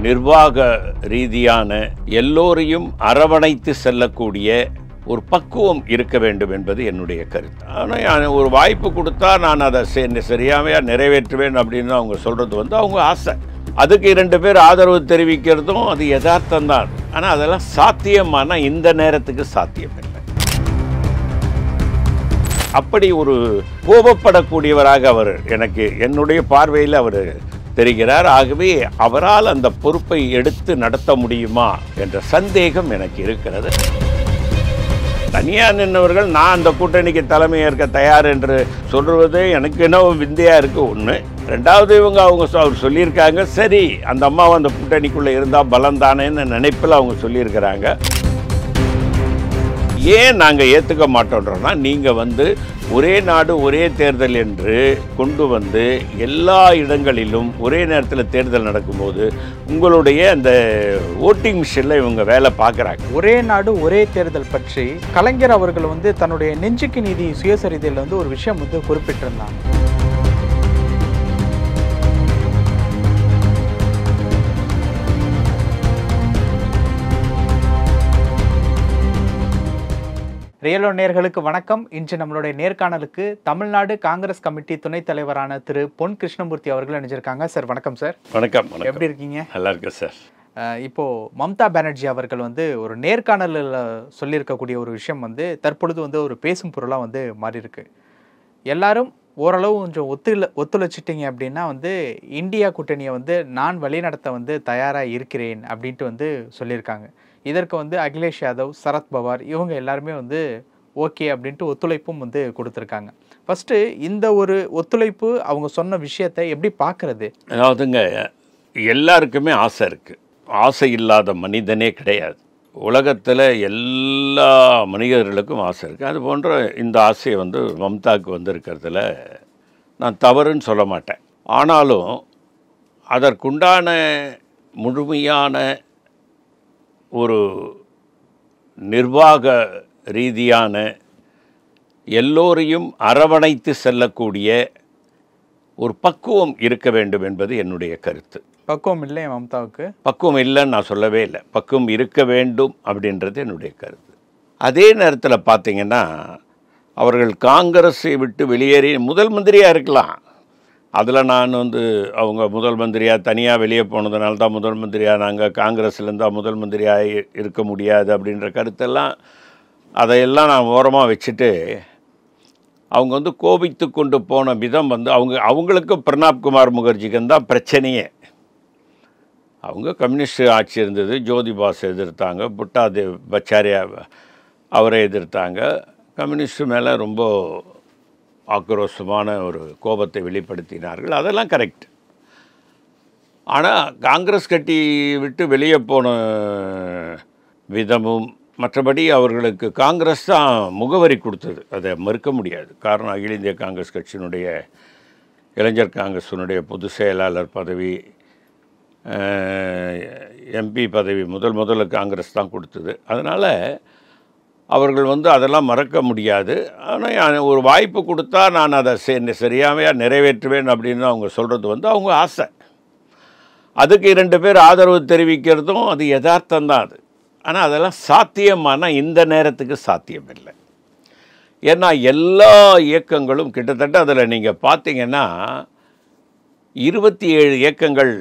நிர்வாக ரீதியான எல்லோரையும் அரவணைத்து செல்லக்கூடிய ஒரு பக்குவம் இருக்க வேண்டும் என்பது என்னுடைய கருத்து. ஆனால் ஒரு வாய்ப்பு கொடுத்தா நான் அதை சரியாமையாக நிறைவேற்றுவேன் அப்படின்னு அவங்க சொல்கிறது அவங்க ஆசை. அதுக்கு 2 பேர் ஆதரவு தெரிவிக்கிறதும் அது யதார்த்தம் தான். ஆனால் அதெல்லாம் சாத்தியமான இந்த நேரத்துக்கு சாத்தியம் இல்லை. அப்படி ஒரு கோபப்படக்கூடியவராக அவர் எனக்கு என்னுடைய பார்வையில் அவர் தெரிகிறார். ஆகவே அவரால் அந்த பொறுப்பை எடுத்து நடத்த முடியுமா என்ற சந்தேகம் எனக்கு இருக்கிறது. தனியாக நின்றவர்கள் நான் அந்த கூட்டணிக்கு தலைமை ஏற்க தயார் என்று சொல்வது எனக்கு என்ன விந்தையாக இருக்குது. ஒன்று. ரெண்டாவது அவர் சொல்லியிருக்காங்க, சரி அந்த அம்மாவை அந்த கூட்டணிக்குள்ளே இருந்தால் பலம் தானேன்னு நினைப்பில் அவங்க சொல்லியிருக்கிறாங்க. ஏன் நாங்கள் ஏற்றுக்க மாட்டோன்றோன்னா, நீங்கள் ஒரே நாடு ஒரே தேர்தல் என்று கொண்டு எல்லா இடங்களிலும் ஒரே நேரத்தில் தேர்தல் நடக்கும்போது உங்களுடைய அந்த ஓட்டிங் மிஷினில் இவங்க வேலை பார்க்குறாங்க. ஒரே நாடு ஒரே தேர்தல் பற்றி கலைஞர் அவர்கள் தன்னுடைய நெஞ்சுக்கு நீதி சுயசரிதையில் ஒரு விஷயம் குறிப்பிட்டிருந்தாங்க. ரியலோ நேயர்களுக்கு வணக்கம். இன்று நம்மளுடைய நேர்காணலுக்கு தமிழ்நாடு காங்கிரஸ் கமிட்டி துணைத் தலைவரான திரு பொன் கிருஷ்ணமூர்த்தி அவர்கள் இணைஞ்சிருக்காங்க. சார் வணக்கம். சார் வணக்கம். எப்படி இருக்கீங்க? நல்லா இருக்கு சார். இப்போ மம்தா பானர்ஜி அவர்கள் ஒரு நேர்காணலில் சொல்லியிருக்கக்கூடிய ஒரு விஷயம் தற்பொழுது ஒரு பேசும் பொருளாக மாறி இருக்கு. எல்லாரும் ஓரளவு கொஞ்சம் ஒத்துழைச்சிட்டிங்க அப்படின்னா இந்தியா கூட்டணியை நான் வழிநடத்த தயாராக இருக்கிறேன் அப்படின்ட்டு சொல்லியிருக்காங்க. இதற்கு அகிலேஷ் யாதவ், சரத்பவார் இவங்க எல்லாருமே ஓகே அப்படின்ட்டு ஒத்துழைப்பும் கொடுத்துருக்காங்க. ஃபஸ்ட்டு இந்த ஒரு ஒத்துழைப்பு அவங்க சொன்ன விஷயத்தை எப்படி பார்க்குறது? அதாவதுங்க, எல்லாருக்குமே ஆசை இருக்குது. ஆசை இல்லாத மனிதனே கிடையாது. உலகத்தில் எல்லா மனிதர்களுக்கும் ஆசை இருக்குது. அது போன்ற இந்த ஆசையை மம்தாவுக்கு இருக்கிறதுல நான் தவறுன்னு சொல்ல மாட்டேன். ஆனாலும் அதற்குண்டான முழுமையான ஒரு நிர்வாக ரீதியான எல்லோரையும் அரவணைத்து செல்லக்கூடிய ஒரு பக்குவம் இருக்க வேண்டும் என்பது என்னுடைய கருத்து. பக்குவம் இல்லை மம்தாவுக்கு? பக்குவம் இல்லைன்னு நான் சொல்லவே இல்லை. பக்குவம் இருக்க வேண்டும் அப்படின்றது என்னுடைய கருத்து. அதே நேரத்தில் பார்த்திங்கன்னா, அவர்கள் காங்கிரஸை விட்டு வெளியேறி முதல் மந்திரியாக இருக்கலாம். அதில் நான் அவங்க முதல் மந்திரியாக தனியாக வெளியே போனதுனால தான் முதல் மந்திரியாக, நாங்கள் காங்கிரஸ்லேருந்தால் முதல் மந்திரியாக இருக்க முடியாது அப்படின்ற கருத்தெல்லாம் அதையெல்லாம் நான் ஓரமாக வச்சுட்டு, அவங்க கோபித்து கொண்டு போன விதம் அவங்களுக்கு பிரணாப் குமார் முகர்ஜிக்கு தான் பிரச்சனையே. அவங்க கம்யூனிஸ்ட் ஆட்சி இருந்தது, ஜோதி பாஸ் எதிர்த்தாங்க, புட்டாதேவ் பச்சாரியா அவரை எதிர்த்தாங்க. கம்யூனிஸ்ட் மேலே ரொம்ப ஆக்ரோஷமான ஒரு கோபத்தை வெளிப்படுத்தினார்கள். அதெல்லாம் கரெக்ட். ஆனால் காங்கிரஸ் கட்சி விட்டு வெளியே போன விதமும், மற்றபடி அவர்களுக்கு காங்கிரஸ் தான் முகவரி கொடுத்தது, அதை மறுக்க முடியாது. காரணம், அகில இந்திய காங்கிரஸ் கட்சியினுடைய இளைஞர் காங்கிரஸினுடைய பொதுச் செயலாளர் பதவி, எம்பி பதவி முதல்ல காங்கிரஸ் தான் கொடுத்தது. அதனால் அவர்கள் அதெல்லாம் மறக்க முடியாது. ஆனால் ஒரு வாய்ப்பு கொடுத்தா நான் அதை சரியாமையாக நிறைவேற்றுவேன் அப்படின்னு அவங்க சொல்கிறது அவங்க ஆசை. அதுக்கு 2 பேர் ஆதரவு தெரிவிக்கிறதும் அது யதார்த்தம் தான். அது ஆனால் அதெல்லாம் சாத்தியமான இந்த நேரத்துக்கு சாத்தியம் இல்லை. ஏன்னா எல்லா இயக்கங்களும் கிட்டத்தட்ட அதில் நீங்கள் பார்த்தீங்கன்னா 27 இயக்கங்கள்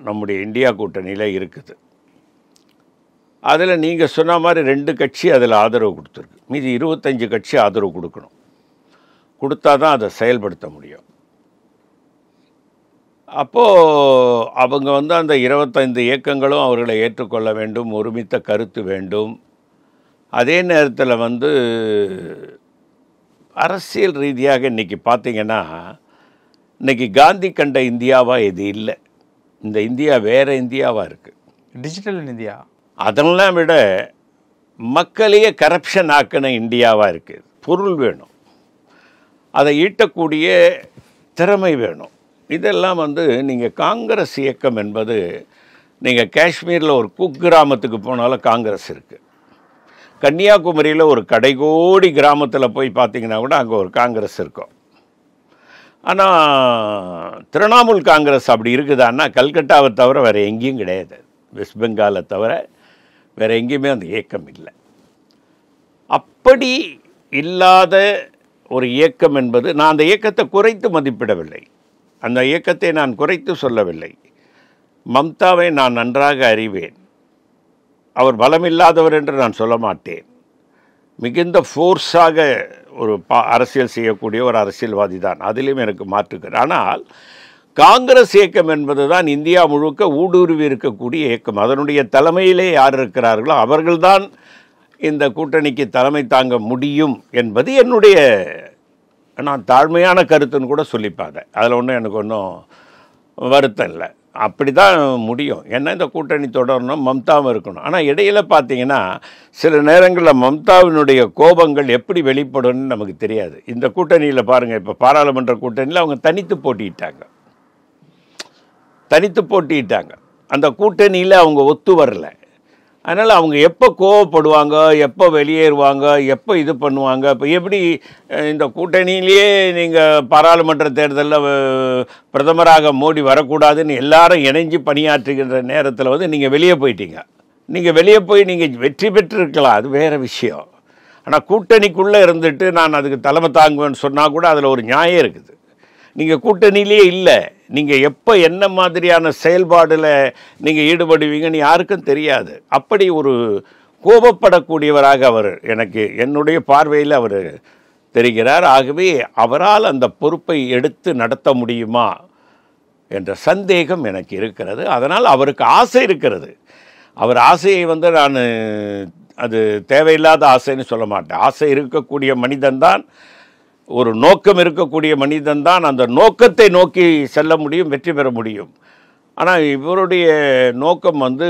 நம்முடைய இந்தியா கூட்டணியில் இருக்குது. அதில் நீங்கள் சொன்ன மாதிரி 2 கட்சி அதில் ஆதரவு கொடுத்துருக்கு. மீதி 25 கட்சி ஆதரவு கொடுக்கணும். கொடுத்தா தான் அதை செயல்படுத்த முடியும். அப்போது அவங்க அந்த 25 இயக்கங்களும் அவர்களை ஏற்றுக்கொள்ள வேண்டும், ஒருமித்த கருத்து வேண்டும். அதே நேரத்தில் அரசியல் ரீதியாக இன்றைக்கி பார்த்திங்கன்னா, இன்றைக்கி காந்தி கண்ட இந்தியாவாக இது இல்லை. இந்த இந்தியா வேறு இந்தியாவாக இருக்குது, டிஜிட்டல் இந்தியா. அதெல்லாம் விட மக்களையே கரப்ஷன் ஆக்கின இந்தியாவாக இருக்குது. பொருள் வேணும், அதை ஈட்டக்கூடிய திறமை வேணும். இதெல்லாம் நீங்கள் காங்கிரஸ் இயக்கம் என்பது, நீங்கள் காஷ்மீரில் ஒரு குக்கிராமத்துக்கு போனாலும் காங்கிரஸ் இருக்குது. கன்னியாகுமரியில் ஒரு கடைகோடி கிராமத்தில் போய் பார்த்தீங்கன்னா கூட அங்கே ஒரு காங்கிரஸ் இருக்கும். ஆனால் திரிணாமுல் காங்கிரஸ் அப்படி இருக்குதான்னா கல்கட்டாவை தவிர வேறு எங்கேயும் கிடையாது. வெஸ்ட் பெங்காலை தவிர வேறு எங்கேயுமே அந்த இயக்கம் இல்லை. அப்படி இல்லாத ஒரு இயக்கம் என்பது, நான் அந்த இயக்கத்தை குறைத்து மதிப்பிடவில்லை, அந்த இயக்கத்தை நான் குறைத்து சொல்லவில்லை. மம்தாவை நான் நன்றாக அறிவேன். அவர் பலமில்லாதவர் என்று நான் சொல்ல மாட்டேன். மிகுந்த ஃபோர்ஸாக ஒரு அரசியல் செய்யக்கூடிய ஒரு அரசியல்வாதி தான், அதிலும் எனக்கு மாற்றுக்கிறது. ஆனால் காங்கிரஸ் இயக்கம் என்பது தான் இந்தியா முழுக்க ஊடுருவி இருக்கக்கூடிய இயக்கம். அதனுடைய தலைமையிலே யார் இருக்கிறார்களோ அவர்கள்தான் இந்த கூட்டணிக்கு தலைமை தாங்க முடியும் என்பது என்னுடைய, நான் தாழ்மையான கருத்துன்னு கூட சொல்லிப்பாங்க. அதில் ஒன்றும் எனக்கு ஒன்றும் வருத்தம் இல்லை. அப்படி தான் முடியும். ஏன்னா இந்த கூட்டணி தொடரணும், மம்தாவும் இருக்கணும். ஆனால் இடையில் பார்த்தீங்கன்னா சில நேரங்களில் மம்தாவினுடைய கோபங்கள் எப்படி வெளிப்படும்னு நமக்கு தெரியாது. இந்த கூட்டணியில் பாருங்கள், இப்போ பாராளுமன்ற கூட்டணியில் அவங்க தனித்து போட்டிட்டாங்க. அந்த கூட்டணியில் அவங்க ஒத்து வரல. அதனால் அவங்க எப்போ கோவப்படுவாங்க, எப்போ வெளியேறுவாங்க, எப்போ இது பண்ணுவாங்க. இப்போ எப்படி இந்த கூட்டணியிலேயே நீங்கள் பாராளுமன்ற தேர்தலில் பிரதமராக மோடி வரக்கூடாதுன்னு எல்லாரும் இணைஞ்சு பணியாற்றுகின்ற நேரத்தில் வந்து நீங்கள் வெளியே போயிட்டீங்க. நீங்கள் வெளியே போய் நீங்கள் வெற்றி பெற்றிருக்கலாம், அது வேறு விஷயம். ஆனால் கூட்டணிக்குள்ளே இருந்துட்டு நான் அதுக்கு தலைமை தாங்குவேன்னு சொன்னால் கூட அதில் ஒரு நியாயம் இருக்குது. நீங்கள் கூட்டணியிலே இல்லை, நீங்கள் எப்போ என்ன மாதிரியான செயல்பாடில் நீங்கள் ஈடுபடுவீங்கன்னு யாருக்கும் தெரியாது. அப்படி ஒரு கோபப்படக்கூடியவராக அவர் எனக்கு என்னுடைய பார்வையில் அவர் தெரிகிறார். ஆகவே அவரால் அந்த பொறுப்பை எடுத்து நடத்த முடியுமா என்ற சந்தேகம் எனக்கு இருக்கிறது. அதனால் அவருக்கு ஆசை இருக்கிறது. அவர் ஆசையை வந்து நான் அது தேவையில்லாத ஆசைன்னு சொல்ல மாட்டேன். ஆசை இருக்கக்கூடிய மனிதன்தான், ஒரு நோக்கம் இருக்கக்கூடிய மனிதன்தான் அந்த நோக்கத்தை நோக்கி செல்ல முடியும், வெற்றி பெற முடியும். ஆனால் இவருடைய நோக்கம் வந்து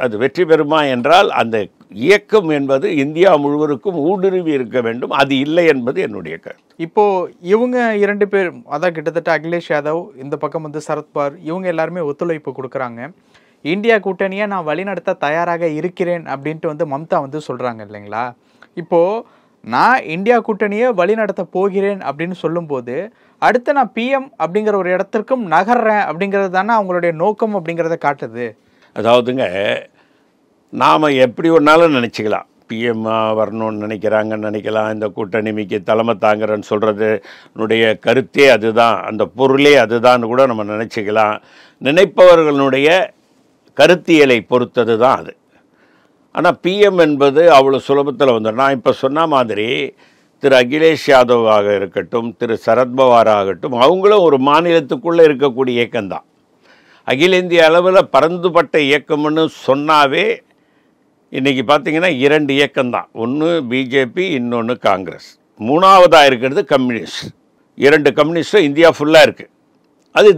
அது வெற்றி பெறுமா என்றால் அந்த இயக்கம் என்பது இந்தியா முழுவதுக்கும் ஊடுருவி இருக்க வேண்டும். அது இல்லை என்பது என்னுடைய கருத்து. இப்போது இவங்க 2 பேர், அதான் கிட்டத்தட்ட அகிலேஷ் யாதவ், இந்த பக்கம் வந்து சரத்பவார், இவங்க எல்லாருமே ஒத்துழைப்பு கொடுக்குறாங்க. இந்தியா கூட்டணியை நான் வழிநடத்த தயாராக இருக்கிறேன் அப்படின்ட்டு வந்து மம்தா வந்து சொல்கிறாங்க இல்லைங்களா? இப்போது நான் இந்தியா கூட்டணியை வழிநடத்த போகிறேன் அப்படின்னு சொல்லும்போது அடுத்து நான் பிஎம் அப்படிங்கிற ஒரு இடத்திற்கும் நகர்றேன் அப்படிங்கிறது தானே அவங்களுடைய நோக்கம் அப்படிங்கிறத காட்டுது. அதாவதுங்க, நாம் எப்படி ஒன்றாலும் நினச்சிக்கலாம், பிஎம் வரணும்னு நினைக்கலாம், இந்த கூட்டணி மிக்க தலைமை தாங்கிறன்னு சொல்கிறதுனுடைய கருத்தே அதுதான், அந்த பொருளே அதுதான் கூட நம்ம நினச்சிக்கலாம். நினைப்பவர்களுடைய கருத்தியலை பொறுத்தது தான் அது. ஆனால் பிஎம் என்பது அவ்வளோ சுலபத்தில் வந்துடும். நான் இப்போ சொன்ன மாதிரி திரு அகிலேஷ் யாதவாக இருக்கட்டும், திரு சரத்பவார் ஆகட்டும், அவங்களும் ஒரு மாநிலத்துக்குள்ளே இருக்கக்கூடிய இயக்கம்தான். அகில இந்திய அளவில் பரந்துபட்ட இயக்கம்னு சொன்னாவே இன்றைக்கி பார்த்திங்கன்னா 2 இயக்கம்தான். ஒன்று பிஜேபி, இன்னொன்று காங்கிரஸ். 3வதாக இருக்கிறது கம்யூனிஸ்ட். 2 கம்யூனிஸ்ட்டும் இந்தியா ஃபுல்லாக இருக்குது. அது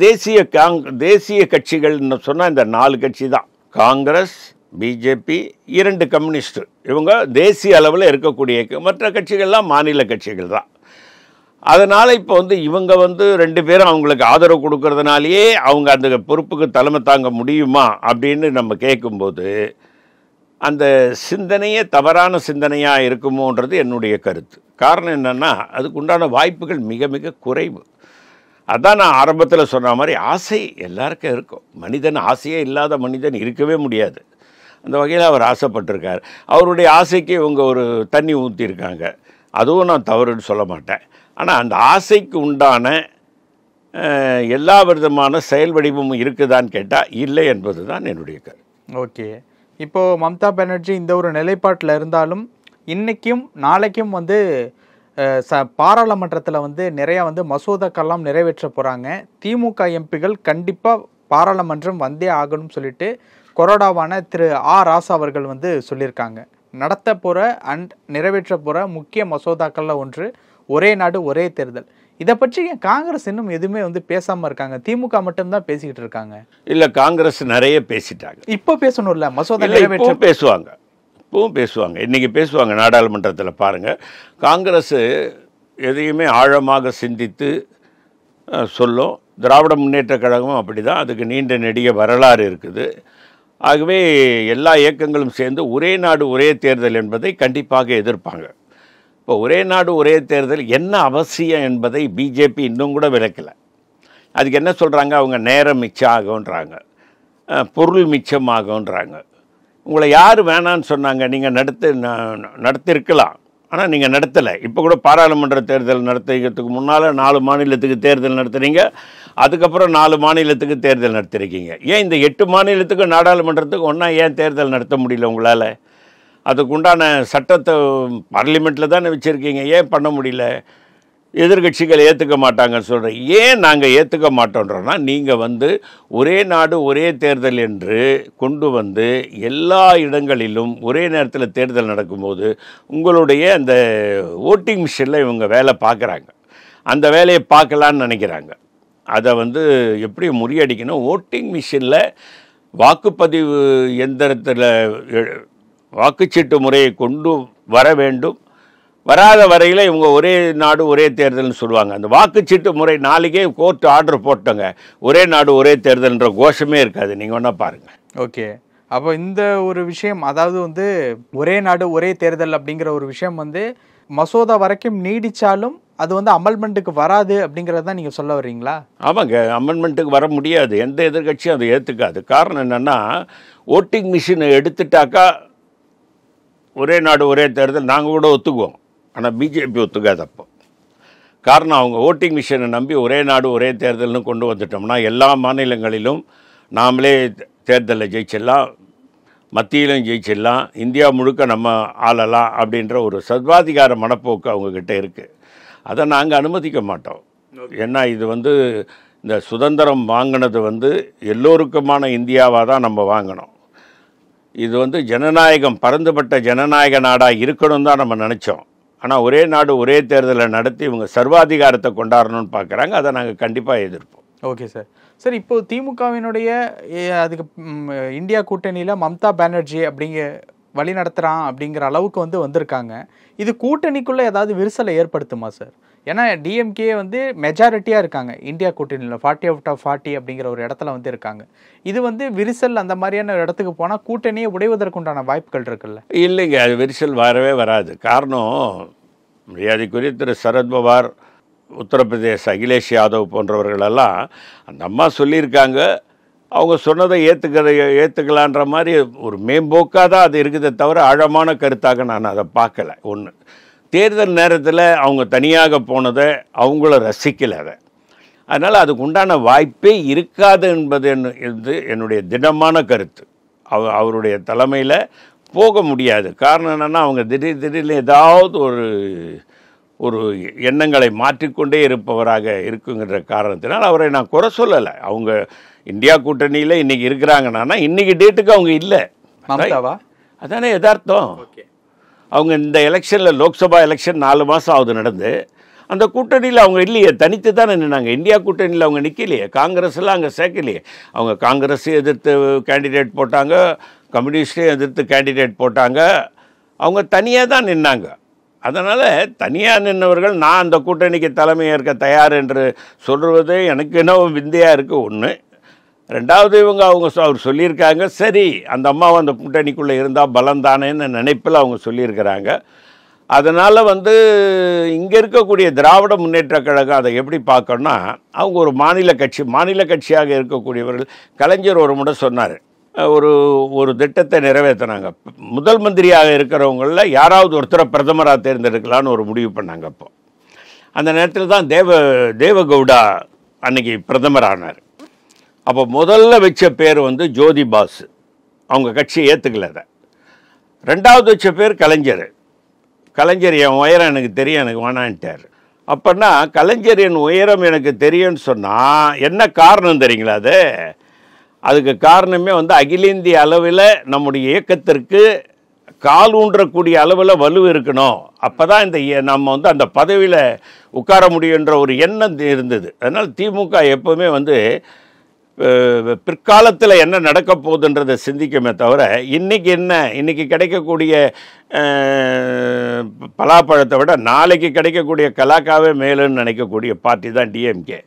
தேசிய கட்சிகள்னு சொன்னால் இந்த 4 கட்சி தான். காங்கிரஸ், பிஜேபி, 2 கம்யூனிஸ்ட்டு, இவங்க தேசிய அளவில் இருக்கக்கூடிய மற்ற கட்சிகள்லாம் மாநில கட்சிகள் தான். அதனால் இப்போ வந்து இவங்க வந்து 2 பேரும் அவங்களுக்கு ஆதரவு கொடுக்கறதுனாலேயே அவங்க அந்த பொறுப்புக்கு தலைமை தாங்க முடியுமா அப்படின்னு நம்ம கேட்கும்போது அந்த சிந்தனையே தவறான சிந்தனையாக இருக்குமோன்றது என்னுடைய கருத்து. காரணம் என்னென்னா அதுக்கு உண்டான வாய்ப்புகள் மிக மிக குறைவு. அதான் நான் ஆரம்பத்தில் சொன்ன மாதிரி ஆசை எல்லாருக்கும் இருக்கும். மனிதன் ஆசையே இல்லாத மனிதன் இருக்கவே முடியாது. அந்த வகையில் அவர் ஆசைப்பட்டிருக்கார். அவருடைய ஆசைக்கு இவங்க ஒரு தண்ணி ஊற்றிருக்காங்க, அதுவும் நான் தவறுன்னு சொல்ல மாட்டேன். ஆனால் அந்த ஆசைக்கு உண்டான எல்லா விதமான செயல் வடிவமும் இருக்குதான்னு கேட்டால் இல்லை என்பது தான் என்னுடைய கருத்து. ஓகே, இப்போது மம்தா பானர்ஜி இந்த ஒரு நிலைப்பாட்டில் இருந்தாலும் இன்றைக்கும் நாளைக்கும் வந்து பாராளுமன்றத்தில் வந்து நிறையா வந்து மசோதாக்கெல்லாம் நிறைவேற்ற போகிறாங்க. திமுக எம்பிகள் கண்டிப்பாக பாராளுமன்றம் வந்தே ஆகணும்னு சொல்லிட்டு கொறடாவான திரு ராசா அவர்கள் வந்து சொல்லியிருக்காங்க. நடத்த போகிற நிறைவேற்ற போகிற முக்கிய மசோதாக்களில் ஒன்று ஒரே நாடு ஒரே தேர்தல். இதை பற்றி காங்கிரஸ் இன்னும் எதுவுமே வந்து பேசாமல் இருக்காங்க, திமுக மட்டும்தான் பேசிக்கிட்டு இருக்காங்க. இல்லை, காங்கிரஸ் நிறைய பேசிட்டாங்க. இப்போ பேசணும்ல, மசோதா நிறைவேற்ற பேசுவாங்க, இப்பவும் பேசுவாங்க, இன்றைக்கி பேசுவாங்க நாடாளுமன்றத்தில். பாருங்கள், காங்கிரஸ் எதையுமே ஆழமாக சிந்தித்து சொல்லும். திராவிட முன்னேற்ற கழகமும் அப்படி தான், அதுக்கு நீண்ட நெடிய வரலாறு இருக்குது. ஆகவே எல்லா இயக்கங்களும் சேர்ந்து ஒரே நாடு ஒரே தேர்தல் என்பதை கண்டிப்பாக எதிர்ப்பாங்க. இப்போ ஒரே நாடு ஒரே தேர்தல் என்ன அவசியம் என்பதை பிஜேபி இன்னும் கூட விளக்கலை. அதுக்கு என்ன சொல்கிறாங்க, அவங்க நேரம் மிச்சம் ஆகுன்றாங்க, பொருள் மிச்சமாகுன்றாங்க. உங்களை யார் வேணான்னு சொன்னாங்க? நீங்கள் நடத்திருக்கலாம், ஆனால் நீங்கள் நடத்தலை. இப்போ கூட பாராளுமன்ற தேர்தல் நடத்துறதுக்கு முன்னால் 4 மாநிலத்துக்கு தேர்தல் நடத்துகிறீங்க, அதுக்கப்புறம் 4 மாநிலத்துக்கு தேர்தல் நடத்திருக்கீங்க. ஏன் இந்த 8 மாநிலத்துக்கு நாடாளுமன்றத்துக்கு ஒன்றா ஏன் தேர்தல் நடத்த முடியல உங்களால்? அதுக்குண்டான சட்டத்தை பார்லிமெண்ட்டில் தானே வச்சுருக்கீங்க, ஏன் பண்ண முடியல? எதிர்கட்சிகள் ஏற்றுக்க மாட்டாங்கன்னு சொல்கிறேன். ஏன் நாங்கள் ஏற்றுக்க மாட்டோன்றோன்னா, நீங்கள் ஒரே நாடு ஒரே தேர்தல் என்று கொண்டு எல்லா இடங்களிலும் ஒரே நேரத்தில் தேர்தல் நடக்கும்போது உங்களுடைய அந்த ஓட்டிங் மிஷினில் இவங்க வேலை பார்க்குறாங்க. அந்த வேலையை பார்க்கலான்னு நினைக்கிறாங்க. அதை எப்படி முறியடிக்கணும்? ஓட்டிங் மிஷினில் வாக்குப்பதிவு எந்திரத்தில் வாக்குச்சீட்டு முறையை கொண்டு வர வேண்டும். வராத வரையில் இவங்க ஒரே நாடு ஒரே தேர்தல்னு சொல்லுவாங்க. அந்த வாக்குச்சீட்டு முறை நாளைக்கே கோர்ட் ஆர்டர் போட்டோங்க, ஒரே நாடு ஒரே தேர்தல்ன்ற கோஷமே இருக்காது. நீங்கள் வேணா பாருங்கள். ஓகே, அப்போ இந்த ஒரு விஷயம், அதாவது ஒரே நாடு ஒரே தேர்தல் அப்படிங்கிற ஒரு விஷயம் மசோதா வரைக்கும் நீடிச்சாலும் அது அமெண்ட்மெண்ட்டுக்கு வராது அப்படிங்கிறது தான் நீங்கள் சொல்ல வர்றீங்களா? ஆமாங்க, அமெண்ட்மெண்ட்டுக்கு வர முடியாது. எந்த எதிர்கட்சியும் அதை ஏற்றுக்காது. காரணம் என்னென்னா, ஓட்டிங் மிஷினை எடுத்துட்டாக்கா ஒரே நாடு ஒரே தேர்தல் நாங்கள் கூட ஒத்துக்குவோம், ஆனால் பிஜேபி ஒத்துக்காது. அப்போ காரணம், அவங்க ஓட்டிங் மிஷினை நம்பி ஒரே நாடு ஒரே தேர்தல்னு கொண்டு வந்துட்டோம்னா எல்லா மாநிலங்களிலும் நாமளே தேர்தலில் ஜெயிச்சிடலாம், மத்தியிலும் ஜெயிச்சிடலாம், இந்தியா முழுக்க நம்ம ஆளலாம் அப்படின்ற ஒரு சர்வாதிகார மனப்போக்கு அவங்கக்கிட்ட இருக்குது. அதை நாங்கள் அனுமதிக்க மாட்டோம். ஏன்னா இது இந்த சுதந்திரம் வாங்கினது எல்லோருக்குமான இந்தியாவாக தான் நம்ம வாங்கினோம். இது ஜனநாயகம், பரந்துபட்ட ஜனநாயக நாடாக இருக்கணும் தான் நம்ம நினச்சோம். ஆனால் ஒரே நாடு ஒரே தேர்தலை நடத்தி இவங்க சர்வாதிகாரத்தை கொண்டாடணும்னு பார்க்குறாங்க. அதை நாங்கள் கண்டிப்பாக எதிர்ப்போம். Okay sir. சார், இப்போது திமுகவினுடைய அதுக்கு இந்தியா கூட்டணியில் மம்தா பானர்ஜி வழி நடத்துகிறான் அப்படிங்கிற அளவுக்கு வந்திருக்காங்க. இது கூட்டணிக்குள்ளே ஏதாவது விரிசலை ஏற்படுத்துமா சார்? ஏன்னா டிஎம்கே மெஜாரிட்டியாக இருக்காங்க இந்தியா கூட்டணியில், 40 out of 40 அப்படிங்கிற ஒரு இடத்துல இருக்காங்க. இது விரிசல் அந்த மாதிரியான இடத்துக்கு போனால் கூட்டணியை உடைவதற்குண்டான வாய்ப்புகள் இருக்குல்ல? இல்லைங்க, அது விரிசல் வரவே வராது. காரணம், மரியாதைக்குரிய திரு சரத்பவார், உத்தரப்பிரதேச அகிலேஷ் யாதவ் போன்றவர்களெல்லாம் அந்த அம்மா சொல்லியிருக்காங்க. அவங்க சொன்னதை ஏற்றுக்கலான்ற மாதிரி ஒரு மேம்போக்காக தான் அது இருக்குதே தவிர ஆழமான கருத்தாக நான் அதை பார்க்கலை. ஒன்று, தேர்தல் நேரத்தில் அவங்க தனியாக போனதை அவங்கள ரசிக்கலை. அதை அதனால் அதுக்கு உண்டான வாய்ப்பே இருக்காது என்பது என்னுடைய திடமான கருத்து. அவருடைய தலைமையில் போக முடியாது. காரணம் என்னென்னா, அவங்க திடீர்னு ஏதாவது ஒரு எண்ணங்களை மாற்றிக்கொண்டே இருப்பவராக இருக்குங்கிற காரணத்தினால் அவரை நான் குறை சொல்லலை. அவங்க இந்தியா கூட்டணியில் இன்றைக்கி இருக்கிறாங்கன்னா இன்றைக்கி டேட்டுக்கு அவங்க இல்லை. அதானே யதார்த்தம். அவங்க இந்த எலெக்ஷனில், லோக்சபா எலெக்ஷன் 4 மாதம் ஆகுது நடந்து, அந்த கூட்டணியில் அவங்க இல்லையே, தனித்து தானே நின்னாங்க. இந்தியா கூட்டணியில் அவங்க நிற்கலையே, காங்கிரஸ்லாம் அங்கே சேர்க்கலையே. அவங்க காங்கிரஸையும் எதிர்த்து கேண்டிடேட் போட்டாங்க, கம்யூனிஸ்டையும் எதிர்த்து கேண்டிடேட் போட்டாங்க. அவங்க தனியாக தான் நின்னாங்க. அதனால் தனியாக நின்றவர்கள் நான் அந்த கூட்டணிக்கு தலைமை ஏற்க தயார் என்று சொல்வது எனக்கு என்ன விந்தையாக இருக்குது. ஒன்று. ரெண்டாவது, அவர் சொல்லியிருக்காங்க, சரி அந்த அம்மாவை அந்த கூட்டணிக்குள்ளே இருந்தால் பலந்தானேன்னு நினைப்பில் அவங்க சொல்லியிருக்கிறாங்க. அதனால் இங்கே இருக்கக்கூடிய திராவிட முன்னேற்ற கழகம் அதை எப்படி பார்க்கணும்னா, அவங்க ஒரு மாநில கட்சியாக இருக்கக்கூடியவர்கள். கலைஞர் ஒரு முறை சொன்னார், ஒரு திட்டத்தை நிறைவேற்றினாங்க. முதல் மந்திரியாக இருக்கிறவங்களில் யாராவது ஒருத்தரை பிரதமராக தேர்ந்தெடுக்கலான்னு ஒரு முடிவு பண்ணாங்க. அப்போ அந்த நேரத்தில் தான் தேவகவுடா அன்னைக்கு பிரதமர் ஆனார். அப்போ முதல்ல வச்ச பேர் ஜோதி பாசு. அவங்க கட்சியை ஏற்றுக்கல. அதை ரெண்டாவது வச்ச பேர் கலைஞர். என் உயரம் எனக்கு தெரியும், எனக்கு வேணான்ட்டார். அப்போன்னா கலைஞர் என் உயரம் எனக்கு தெரியும்னு சொன்னால் என்ன காரணம் தெரியுங்களா? அதுக்கு காரணமே அகில இந்திய அளவில் நம்முடைய இயக்கத்திற்கு கால் ஊன்றக்கூடிய அளவில் வலு இருக்கணும். அப்போ தான் நம்ம அந்த பதவியில் உட்கார முடியுன்ற ஒரு எண்ணம் இருந்தது. அதனால் திமுக எப்போவுமே பிற்காலத்தில் என்ன நடக்க போகுதுன்றதை சிந்திக்குமே தவிர இன்னைக்கு கிடைக்கக்கூடிய பலாப்பழத்தை விட நாளைக்கு கிடைக்கக்கூடிய கலாக்காவே மேலுன்னு நினைக்கக்கூடிய பார்ட்டி தான் டிஎம்கே.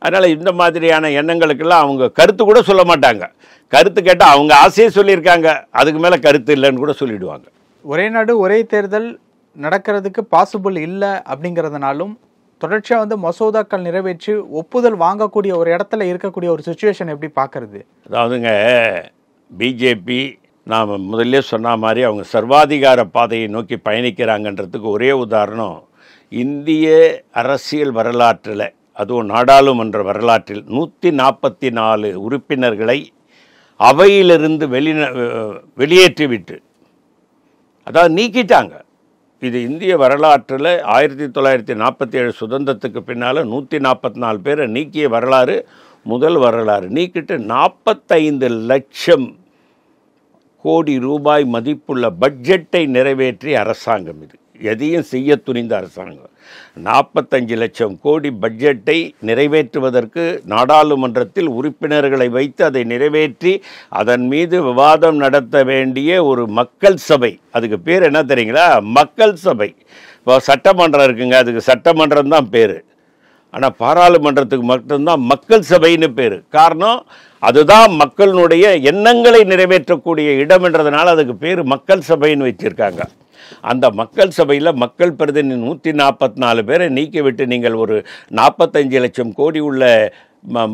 அதனால் இந்த மாதிரியான எண்ணங்களுக்கெல்லாம் அவங்க கருத்து கூட சொல்ல மாட்டாங்க. கருத்து கேட்டால் அவங்க ஆசையே சொல்லியிருக்காங்க, அதுக்கு மேலே கருத்து இல்லைன்னு கூட சொல்லிவிடுவாங்க. ஒரே நாடு ஒரே தேர்தல் நடக்கிறதுக்கு பாசிபிள் இல்லை அப்படிங்கிறதுனாலும் தொடர்ச்சியாக வந்து மசோதாக்கள் நிறைவேற்றி ஒப்புதல் வாங்கக்கூடிய ஒரு இடத்துல இருக்கக்கூடிய ஒரு சுச்சுவேஷன் எப்படி பார்க்கறது? அதாவதுங்க, பிஜேபி நாம் முதல்ல சொன்ன மாதிரி அவங்க சர்வாதிகார பாதையை நோக்கி பயணிக்கிறாங்கன்றதுக்கு ஒரே உதாரணம், இந்திய அரசியல் வரலாற்றில், அதுவும் நாடாளுமன்ற வரலாற்றில் 144 உறுப்பினர்களை அவையிலிருந்து வெளியேற்றிவிட்டு, அதாவது நீக்கிட்டாங்க. இது இந்திய வரலாற்றில் 1947 சுதந்திரத்துக்கு பின்னால் 144 பேரை நீக்கிய வரலாறு முதல் வரலாறு. நீக்கிட்டு 45 லட்சம் கோடி ரூபாய் மதிப்புள்ள பட்ஜெட்டை நிறைவேற்றிய அரசாங்கம் இது. எதையும் செய்ய துணிந்த அரசாங்கம். 45 லட்சம் கோடி பட்ஜெட்டை நிறைவேற்றுவதற்கு நாடாளுமன்றத்தில் உறுப்பினர்களை வைத்து அதை நிறைவேற்றி அதன் மீது விவாதம் நடத்த வேண்டிய ஒரு மக்கள் சபை. அதுக்கு பேர் என்ன தெரியுங்களா? மக்கள் சபை. இப்போ சட்டமன்றம் இருக்குங்க, அதுக்கு சட்டமன்றம் தான் பேர். ஆனால் பாராளுமன்றத்துக்கு மட்டும்தான் மக்கள் சபைன்னு பேர். காரணம், அதுதான் மக்களுடைய எண்ணங்களை நிறைவேற்றக்கூடிய இடம் என்றதுனால அதுக்கு பேர் மக்கள் சபைன்னு வச்சுருக்காங்க. அந்த மக்கள் சபையில் மக்கள் பிரதிநிதி 144 பேரை நீக்கிவிட்டு நீங்கள் ஒரு 45 லட்சம் கோடி உள்ள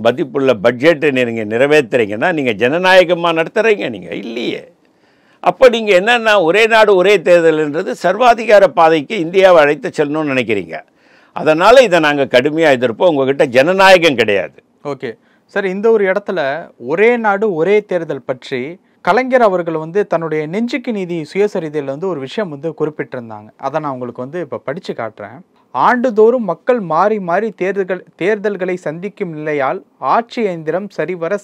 மதிப்புள்ள பட்ஜெட்டை நீங்கள் நிறைவேற்றுறீங்கன்னா நீங்கள் ஜனநாயகமாக நடத்துகிறீங்க? நீங்கள் இல்லையே. அப்போ நீங்கள் என்னென்னா, ஒரே நாடு ஒரே தேர்தல்ன்றது சர்வாதிகார பாதைக்கு இந்தியாவை அழைத்து செல்லணும்னு நினைக்கிறீங்க. அதனால் இதை நாங்கள் கடுமையாக எதிர்ப்போம். உங்ககிட்ட ஜனநாயகம் கிடையாது. ஓகே சார், இந்த ஒரு இடத்துல ஒரே நாடு ஒரே தேர்தல் பற்றி கலைஞர் அவர்கள் வந்து தன்னுடைய நெஞ்சுக்கு நீதி சுயசரிதையில் வந்து ஒரு விஷயம் வந்து குறிப்பிட்டிருந்தாங்க. அதை நான் உங்களுக்கு வந்து இப்போ படித்து காட்டுறேன். ஆண்டுதோறும் மக்கள் மாறி மாறி தேர்தல்களை சந்திக்கும் நிலையால் ஆட்சி இயந்திரம் சரிவர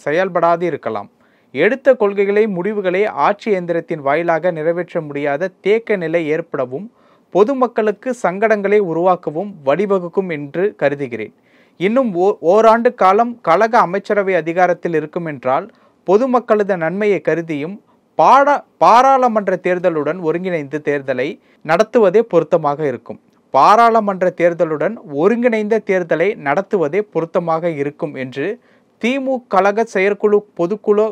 செயல்படாது இருக்கலாம். எடுத்த கொள்கைகளை முடிவுகளை ஆட்சி இயந்திரத்தின் வாயிலாக நிறைவேற்ற முடியாத தேக்க நிலை ஏற்படவும் பொதுமக்களுக்கு சங்கடங்களை உருவாக்கவும் வழிவகுக்கும் என்று கருதுகிறேன். இன்னும் ஓராண்டு காலம் கழக அமைச்சரவை அதிகாரத்தில் இருக்கும் என்றால் பொதுமக்களது நன்மையை கருதியும் பாராளுமன்ற தேர்தலுடன் ஒருங்கிணைந்த தேர்தலை நடத்துவதே பொருத்தமாக இருக்கும். பாராளுமன்ற தேர்தலுடன் ஒருங்கிணைந்த தேர்தலை நடத்துவதே பொருத்தமாக இருக்கும் என்று திமுக கழக செயற்குழு பொதுக்குழு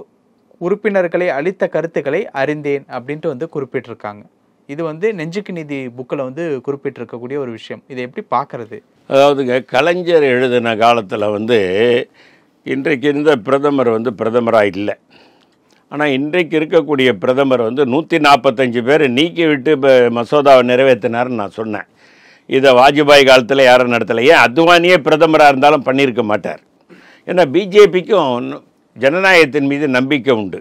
உறுப்பினர்களை அளித்த கருத்துக்களை அறிந்தேன் அப்படின்ட்டு வந்து குறிப்பிட்டிருக்காங்க. இது வந்து நெஞ்சுக்கு நீதி புக்கில் வந்து குறிப்பிட்டிருக்கக்கூடிய ஒரு விஷயம். இதை எப்படி பார்க்கறது? அதாவதுங்க, கலைஞர் எழுதின காலத்தில் வந்து இன்றைக்கு இருந்த பிரதமர் வந்து பிரதமராக இல்லை. ஆனால் இன்றைக்கு இருக்கக்கூடிய பிரதமர் வந்து 145 பேரை நீக்கிவிட்டு இப்போ மசோதாவை நிறைவேற்றினார்னு நான் சொன்னேன். இதை வாஜ்பாய் காலத்தில் யாரும் நடத்தலை. ஏன் அத்வானியே பிரதமராக இருந்தாலும் பண்ணியிருக்க மாட்டார். ஏன்னா பிஜேபிக்கும் ஜனநாயகத்தின் மீது நம்பிக்கை உண்டு.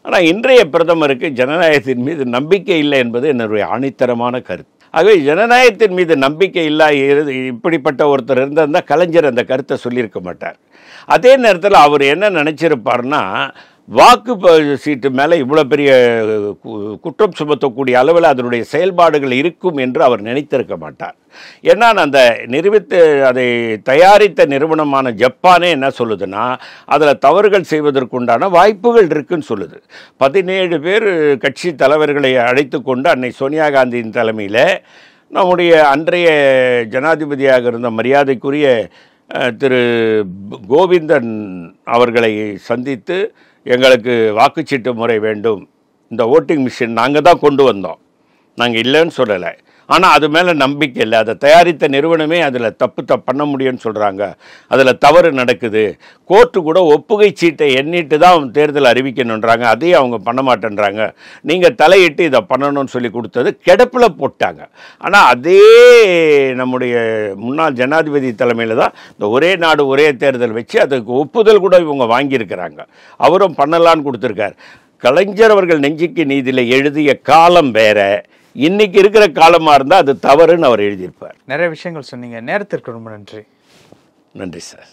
ஆனால் இன்றைய பிரதமருக்கு ஜனநாயகத்தின் மீது நம்பிக்கை இல்லை என்பது என்னுடைய ஆணித்தரமான கருத்து. ஆகவே ஜனநாயகத்தின் மீது நம்பிக்கை இல்லாத இப்படிப்பட்ட ஒருத்தர் இருந்தால் கலைஞர் அந்த கருத்தை சொல்லியிருக்க மாட்டார். அதே நேரத்தில் அவர் என்ன நினச்சிருப்பார்னா, வாக்கு சீட்டு மேலே இவ்வளோ பெரிய குற்றம் சுமத்தக்கூடிய அளவில் அதனுடைய செயல்பாடுகள் இருக்கும் என்று அவர் நினைத்திருக்க மாட்டார். ஏன்னா அந்த அதை தயாரித்த நிறுவனமான ஜப்பானே என்ன சொல்லுதுன்னா, அதில் தவறுகள் செய்வதற்குண்டான வாய்ப்புகள் இருக்குன்னு சொல்லுது. 17 பேர் கட்சி தலைவர்களை அழைத்து கொண்டு அன்னை சோனியா காந்தியின் தலைமையில் நம்முடைய அன்றைய ஜனாதிபதியாக இருந்த மரியாதைக்குரிய திரு கோவிந்தன் அவர்களை சந்தித்து, எங்களுக்கு வாக்குச்சீட்டு முறை வேண்டும், இந்த ஓட்டிங் மிஷின் நாங்கள் தான் கொண்டு வந்தோம், நாங்கள் இல்லைன்னு சொல்லலை, ஆனால் அது மேலே நம்பிக்கை இல்லை, அதை தயாரித்த நிறுவனமே அதில் தப்பு பண்ண முடியும்னு சொல்கிறாங்க, அதில் தவறு நடக்குது, கோர்ட்டு கூட ஒப்புகை சீட்டை எண்ணிட்டு தான் தேர்தல் அறிவிக்கணுன்றாங்க, அதையும் அவங்க பண்ண மாட்டேன்றாங்க, நீங்கள் தலையிட்டு இதை பண்ணணும்னு சொல்லி கொடுத்தது கிடப்பில் போட்டாங்க. ஆனால் அதே நம்முடைய முன்னாள் ஜனாதிபதி தலைமையில் தான் இந்த ஒரே நாடு ஒரே தேர்தல் வச்சு அதுக்கு ஒப்புதல் கூட இவங்க வாங்கியிருக்கிறாங்க. அவரும் பண்ணலான்னு கொடுத்துருக்கார். கலைஞர் அவர்கள் நெஞ்சுக்கு நீதியில் எழுதிய காலம் வேற, இன்னைக்கு இருக்கிற காலமாக இருந்தால் அது தவறுன்னு அவர் எழுதியிருப்பார். நிறைய விஷயங்கள் சொன்னீங்க. நேரத்திற்கு ரொம்ப நன்றி. நன்றி சார்.